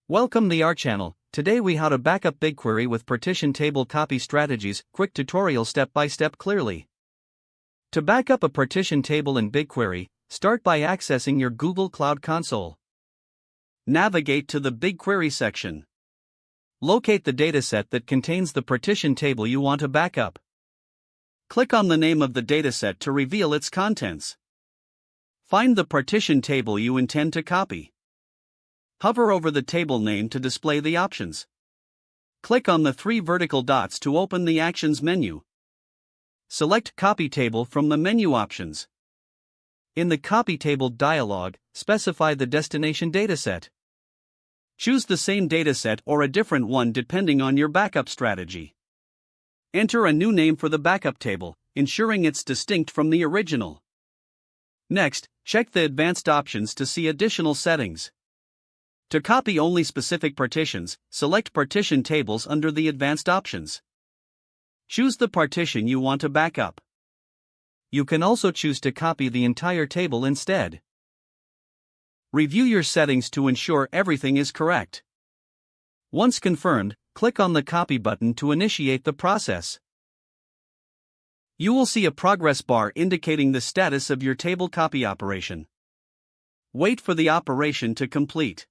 Welcome to our channel. Today we how to backup BigQuery with partition table copy strategies, quick tutorial step by step clearly. To backup a partition table in BigQuery, start by accessing your Google Cloud Console. Navigate to the BigQuery section. Locate the dataset that contains the partition table you want to backup. Click on the name of the dataset to reveal its contents. Find the partition table you intend to copy. Hover over the table name to display the options. Click on the three vertical dots to open the Actions menu. Select Copy Table from the menu options. In the Copy Table dialog, specify the destination dataset. Choose the same dataset or a different one depending on your backup strategy. Enter a new name for the backup table, ensuring it's distinct from the original. Next, check the advanced options to see additional settings. To copy only specific partitions, select Partition Tables under the Advanced options. Choose the partition you want to backup. You can also choose to copy the entire table instead. Review your settings to ensure everything is correct. Once confirmed, click on the Copy button to initiate the process. You will see a progress bar indicating the status of your table copy operation. Wait for the operation to complete.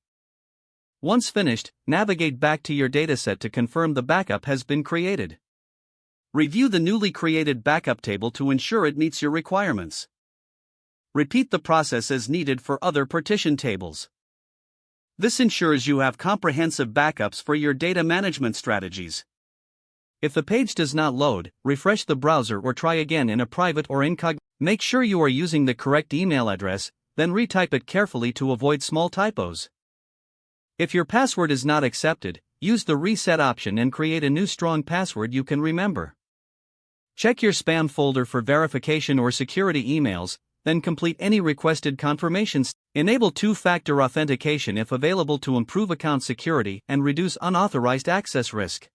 Once finished, navigate back to your dataset to confirm the backup has been created. Review the newly created backup table to ensure it meets your requirements. Repeat the process as needed for other partition tables. This ensures you have comprehensive backups for your data management strategies. If the page does not load, refresh the browser or try again in a private or incognito. Make sure you are using the correct email address, then retype it carefully to avoid small typos. If your password is not accepted, use the reset option and create a new strong password you can remember. Check your spam folder for verification or security emails, then complete any requested confirmations. Enable two-factor authentication if available to improve account security and reduce unauthorized access risk.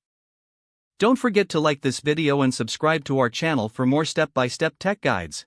Don't forget to like this video and subscribe to our channel for more step-by-step tech guides.